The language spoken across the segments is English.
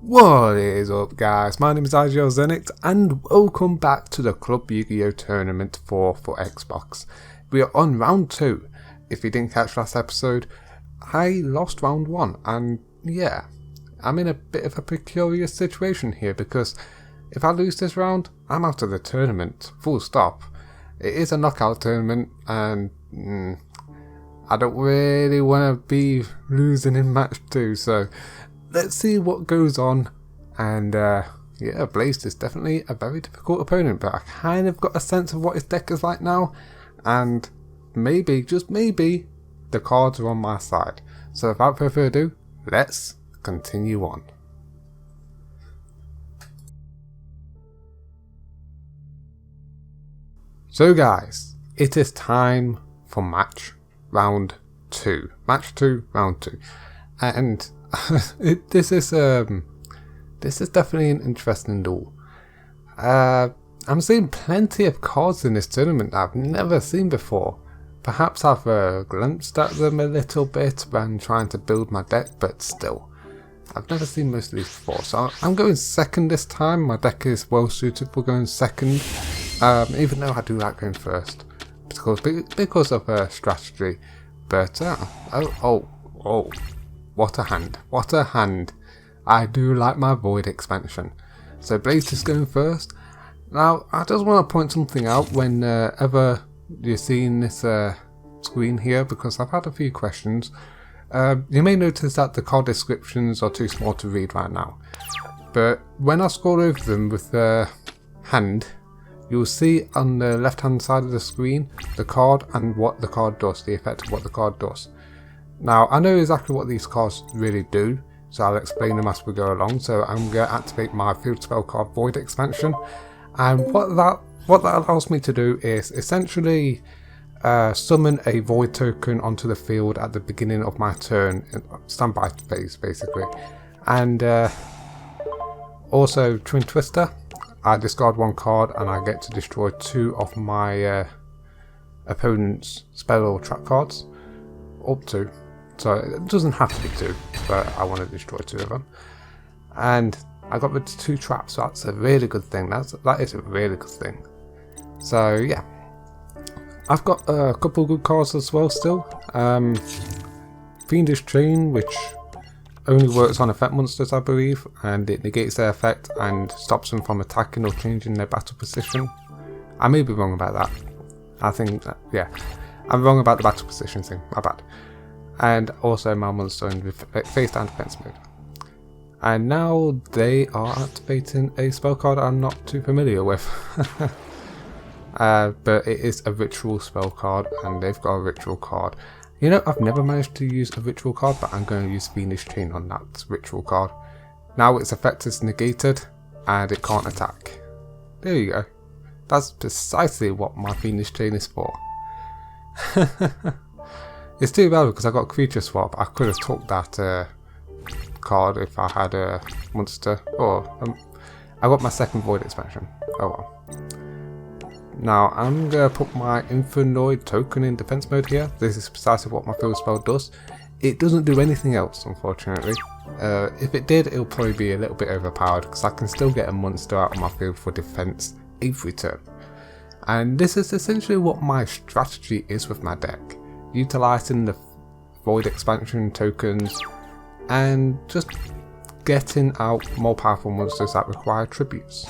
What is up, guys? My name is IGL Xenix and welcome back to the Club Yugioh Tournament IV for Xbox. We are on round 2. If you didn't catch last episode, I lost round 1 and yeah, I'm in a bit of a precarious situation here because if I lose this round, I'm out of the tournament, full stop. It is a knockout tournament and I don't really want to be losing in match 2, so let's see what goes on. And yeah, Blayzd is definitely a very difficult opponent, but I kind of got a sense of what his deck is like now, and maybe, just maybe, the cards are on my side. So without further ado, let's continue on. So guys, it is time for round 2. Match 2, round 2. And this is definitely an interesting duel. I'm seeing plenty of cards in this tournament that I've never seen before. Perhaps I've glimpsed at them a little bit when trying to build my deck, but still, I've never seen most of these before. So I'm going second this time. My deck is well suited for going second, even though I do like going first because of strategy. But oh. What a hand. What a hand. I do like my Void expansion. So Blayzd is going first. Now, I just want to point something out whenever you're seeing this screen here, because I've had a few questions. You may notice that the card descriptions are too small to read right now. But when I scroll over them with the hand, you'll see on the left hand side of the screen the card and what the card does, the effect of what the card does. Now, I know exactly what these cards really do, so I'll explain them as we go along. So I'm going to activate my field spell card Void expansion, and what that allows me to do is essentially summon a Void token onto the field at the beginning of my turn, standby phase basically. And also Twin Twister, I discard 1 card and I get to destroy 2 of my opponent's spell or trap cards, up to. So it doesn't have to be 2, but I want to destroy 2 of them. And I got rid of 2 traps, so that's a really good thing. That is a really good thing. So yeah, I've got a couple of good cards as well still. Fiendish Chain, which only works on effect monsters, I believe, and it negates their effect and stops them from attacking or changing their battle position. I may be wrong about that. I think that, yeah, I'm wrong about the battle position thing, my bad. And also my monster in face down defense mode. And now they are activating a spell card I'm not too familiar with. But it is a ritual spell card, and they've got a ritual card. You know, I've never managed to use a ritual card, but I'm going to use Fiendish Chain on that ritual card. Now its effect is negated and it can't attack. There you go. That's precisely what my Fiendish Chain is for. It's too bad because I got creature swap. I could have took that card if I had a monster. I got my second Void expansion. Oh well. Now I'm going to put my Infernoid token in defense mode here. This is precisely what my field spell does. It doesn't do anything else, unfortunately. If it did, it'll probably be a little bit overpowered because I can still get a monster out of my field for defense every turn. And this is essentially what my strategy is with my deck. Utilizing the Void expansion tokens and just getting out more powerful monsters that require tributes.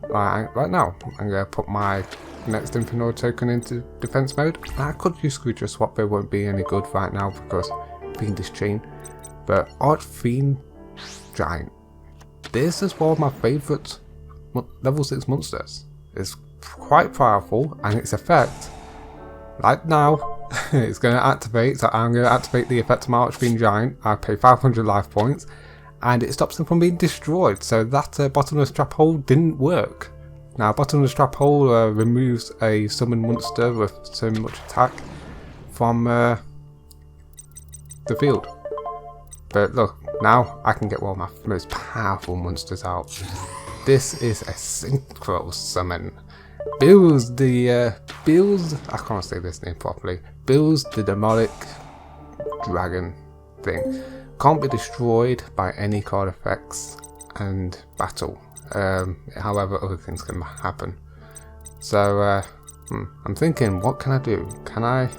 Right now, I'm going to put my next Infernoid token into defense mode. I could use creature swap, but it won't be any good right now because Fiendish Chain. But Archfiend Giant. This is one of my favourite level 6 monsters. It's quite powerful, and its effect, right now, it's going to activate. So I'm going to activate the effect of my Archfiend Giant. I pay 500 life points, and it stops them from being destroyed. So that bottomless trap hole didn't work. Now, bottomless trap hole removes a summon monster with so much attack from the field. But look, now I can get one of my most powerful monsters out. This is a synchro summon. Blayzd I can't say this name properly. Blayzd the demonic dragon thing. can't be destroyed by any card effects and battle. However, other things can happen. So I'm thinking, what can I do? Can I?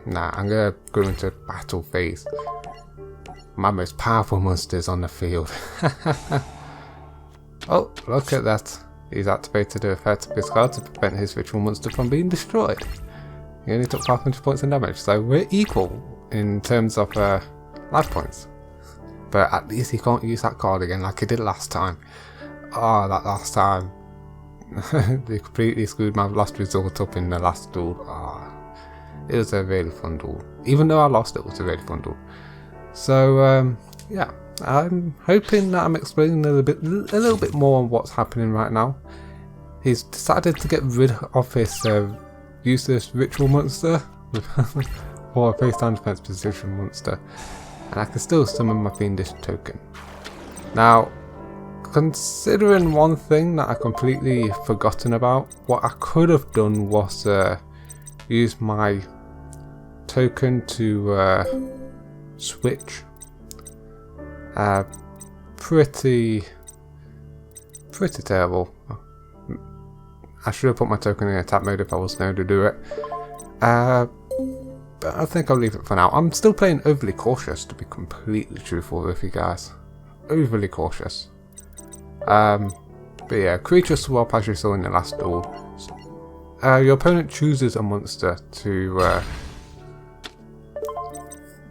Nah, I'm gonna go into battle phase. My most powerful monsters on the field. Oh, look at that. He's activated the effect of his card to prevent his ritual monster from being destroyed. He only took 500 points in damage, so we're equal in terms of life points. But at least he can't use that card again like he did last time. Oh, that last time. They completely screwed my last result up in the last duel. Oh, it was a really fun duel. Even though I lost, it was a really fun duel. So, yeah. I'm hoping that I'm explaining a little bit more on what's happening right now. He's decided to get rid of his useless ritual monster or a face down defense position monster, and I can still summon my fiendish token. Now, considering one thing that I completely forgotten about, what I could have done was use my token to switch. Pretty terrible. I should have put my token in attack mode if I was going to do it. But I think I'll leave it for now. I'm still playing overly cautious, to be completely truthful with you guys. Overly cautious. But yeah, creature swap as you saw in the last duel. Your opponent chooses a monster to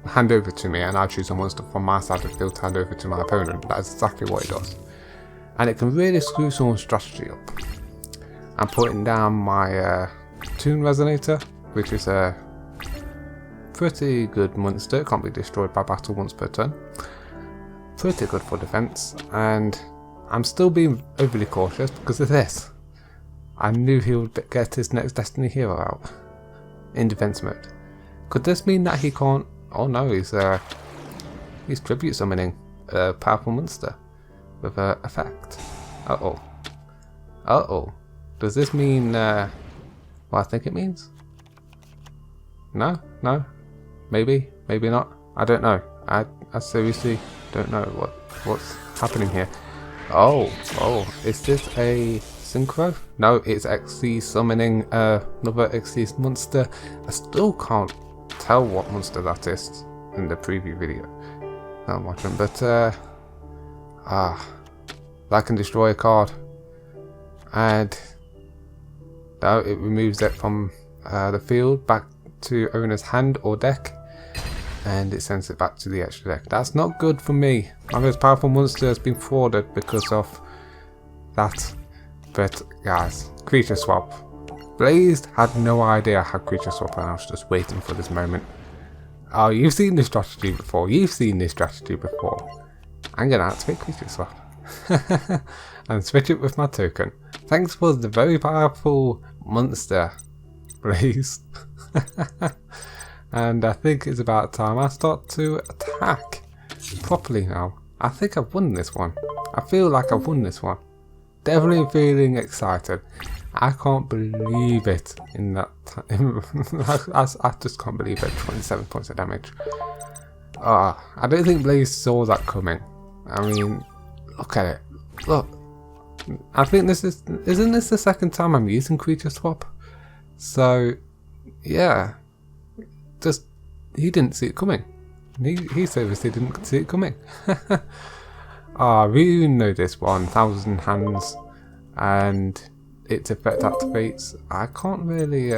hand over to me, and I choose a monster from my side of the field to hand over to my opponent. That is exactly what it does. And it can really screw someone's strategy up. I'm putting down my Toon Resonator, which is a pretty good monster. It can't be destroyed by battle once per turn. Pretty good for defense, and I'm still being overly cautious because of this. I knew he would get his next Destiny Hero out in defense mode. Could this mean that he can't? Oh no, he's tribute summoning a powerful monster with an effect. Does this mean what I think it means? No, maybe not. I don't know. I seriously don't know what's happening here. Oh, is this a synchro? No, it's XC summoning another XC monster. I still can't tell what monster that is in the preview video that I'm watching, but that can destroy a card, and now it removes it from the field back to owner's hand or deck, and it sends it back to the extra deck. That's not good for me. My most powerful monster has been frauded because of that. But guys, creature swap. Blayzd had no idea I had creature swap, and I was just waiting for this moment. Oh, you've seen this strategy before. I'm going to activate creature swap. And switch it with my token. Thanks for the very powerful monster, Blayzd. And I think it's about time I start to attack properly now. I think I've won this one. I feel like I've won this one. Definitely feeling excited. I can't believe it in that time. I just can't believe it. 27 points of damage. I don't think Blayzd saw that coming. I mean, look at it. Look. I think isn't this the second time I'm using creature swap? So, yeah. Just, he didn't see it coming. He seriously didn't see it coming. I really know this one. 1,000 hands. And its effect activates. I can't really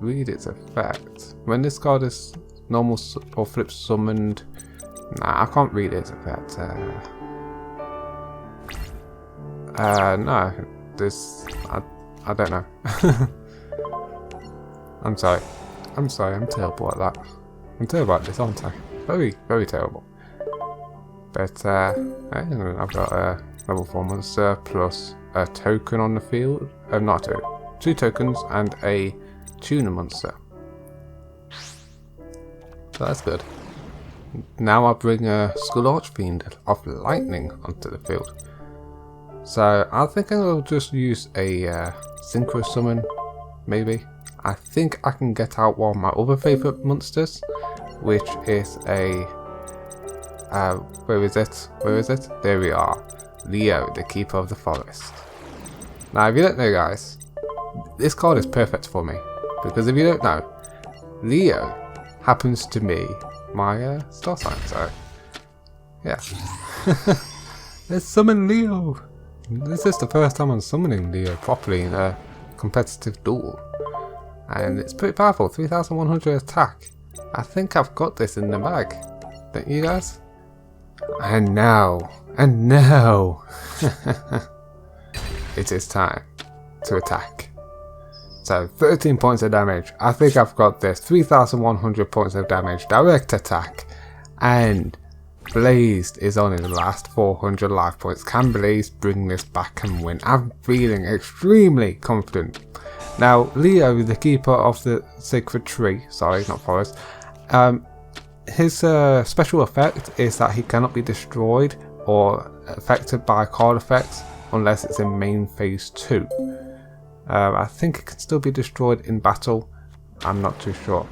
read its effect. When this card is normal or flip summoned, nah, I can't read its effect. No, this I don't know. I'm sorry. I'm terrible at that. I'm terrible at this, aren't I? Very, very terrible. But I've got a level 4 monster plus a token on the field. Not a token. 2 tokens and a tuner monster. So that's good. Now I bring a Skull Archfiend of Lightning onto the field. So I think I'll just use a Synchro Summon, maybe. I think I can get out one of my other favourite monsters, which is a Where is it? Where is it? There we are. Leo, the Keeper of the Forest. Now, if you don't know, guys, this card is perfect for me. Because if you don't know, Leo happens to be my star sign, so yeah. Let's summon Leo. This is the first time I'm summoning Leo properly in a competitive duel. And it's pretty powerful, 3100 attack. I think I've got this in the bag. Don't you guys? And now, it is time to attack. So 13 points of damage. I think I've got this. 3100 points of damage, direct attack. And Blayzd is on his last 400 life points. Can Blayzd bring this back and win? I'm feeling extremely confident. Now, Leo, the Keeper of the Sacred Tree, sorry, not Forest, his special effect is that he cannot be destroyed or affected by card effects unless it's in main phase 2. I think it can still be destroyed in battle, I'm not too sure.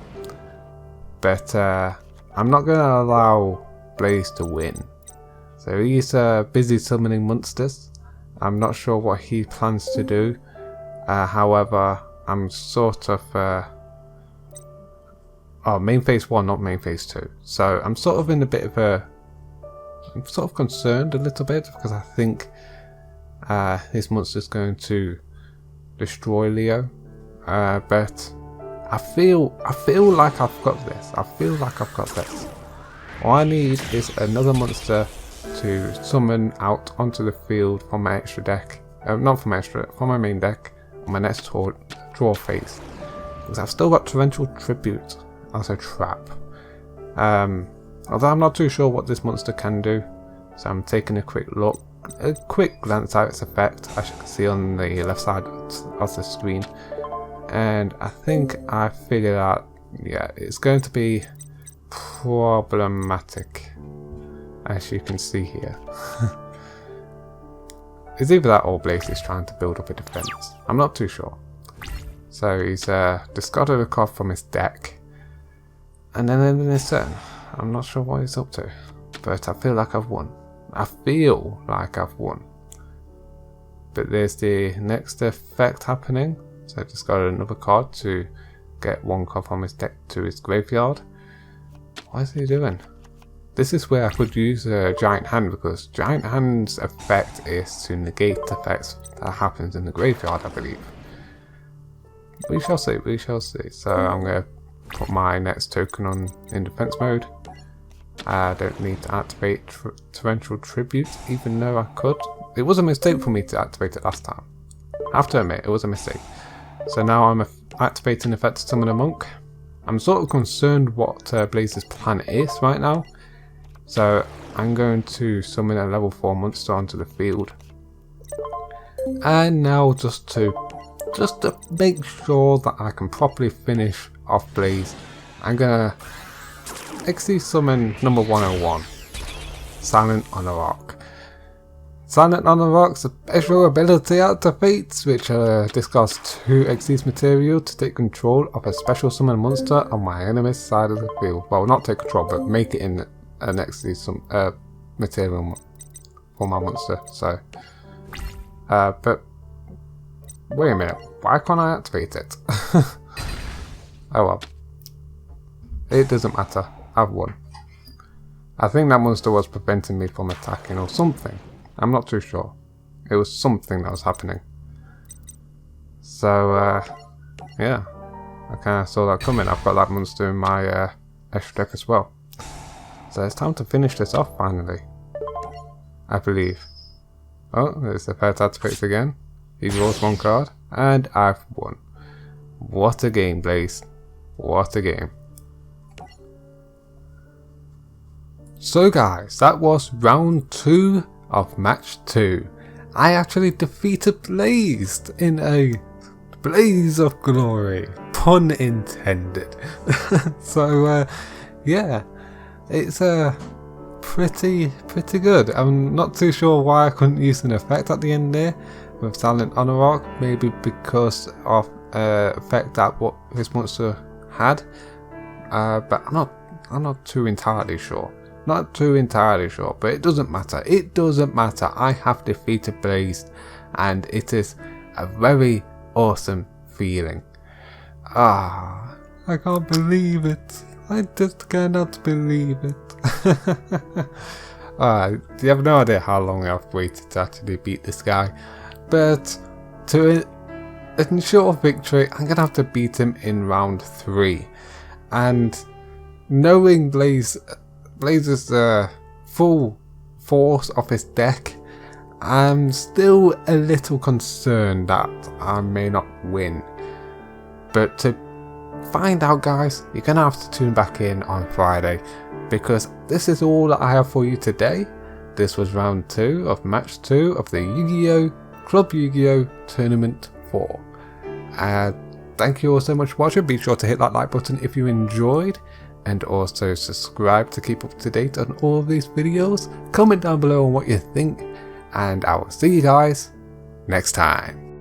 But I'm not going to allow Blayzd to win. So he's busy summoning monsters. I'm not sure what he plans to do. However, I'm sort of... oh, main phase 1, not main phase 2. So I'm sort of in a bit of a... I'm sort of concerned a little bit because I think his monster's going to destroy Leo. But I feel like I've got this. I feel like I've got this. All I need is another monster to summon out onto the field from my extra deck. Not from my extra, from my main deck on my next draw phase. Because I've still got Torrential Tribute as a trap. Although I'm not too sure what this monster can do. So I'm taking a quick glance at its effect, as you can see on the left side of the screen. And I think I figured out, yeah, it's going to be problematic, as you can see here. It's either that or Blayzd is trying to build up a defense. I'm not too sure. So he's discarded a card from his deck. And then in his turn, I'm not sure what he's up to. But I feel like I've won. I feel like I've won. But there's the next effect happening. So I discarded another card to get one card from his deck to his graveyard. What is he doing? This is where I could use a Giant Hand, because Giant Hand's effect is to negate effects that happens in the graveyard, I believe. We shall see, we shall see. So I'm going to put my next token on in defense mode. I don't need to activate Torrential Tribute, even though I could. It was a mistake for me to activate it last time. I have to admit, it was a mistake. So now I'm activating effect to summon a monk. I'm sort of concerned what Blayzd's plan is right now. So I'm going to summon a level 4 monster onto the field. And now just to make sure that I can properly finish off Blayzd, I'm gonna XD summon number 101, Silent on a Rock. Silent on a Rock's special ability activates, which discards 2 XD's material to take control of a special summon monster on my enemy's side of the field. Well, not take control, but make it in an XD material for my monster. So, but wait a minute, why can't I activate it? Oh well, it doesn't matter. I've won. I think that monster was preventing me from attacking or something. I'm not too sure. It was something that was happening. So, yeah. I kind of saw that coming. I've got that monster in my extra deck as well. So it's time to finish this off finally. I believe. Oh, there's the pet activates again. He draws 1 card. And I've won. What a game, Blayzd. What a game. So guys, that was round 2 of match 2. I actually defeated Blayzd in a blaze of glory. Pun intended. So yeah, it's pretty good. I'm not too sure why I couldn't use an effect at the end there with Silent on a Rock. Maybe because of effect that what his monster had. But I'm not too entirely sure. Not too entirely sure, but it doesn't matter. It doesn't matter. I have defeated Blayzd, and it is a very awesome feeling. Ah, I can't believe it. I just cannot believe it. You have no idea how long I've waited to actually beat this guy, but to ensure victory, I'm gonna have to beat him in round 3. And knowing Blayzd's full force of his deck, I'm still a little concerned that I may not win. But to find out, guys, you're gonna have to tune back in on Friday, because this is all that I have for you today. This was round 2 of match 2 of the Yu-Gi-Oh! Club Yugioh Tournament 4. Thank you all so much for watching. Be sure to hit that like button if you enjoyed, and also subscribe to keep up to date on all of these videos. Comment down below on what you think, and I will see you guys next time.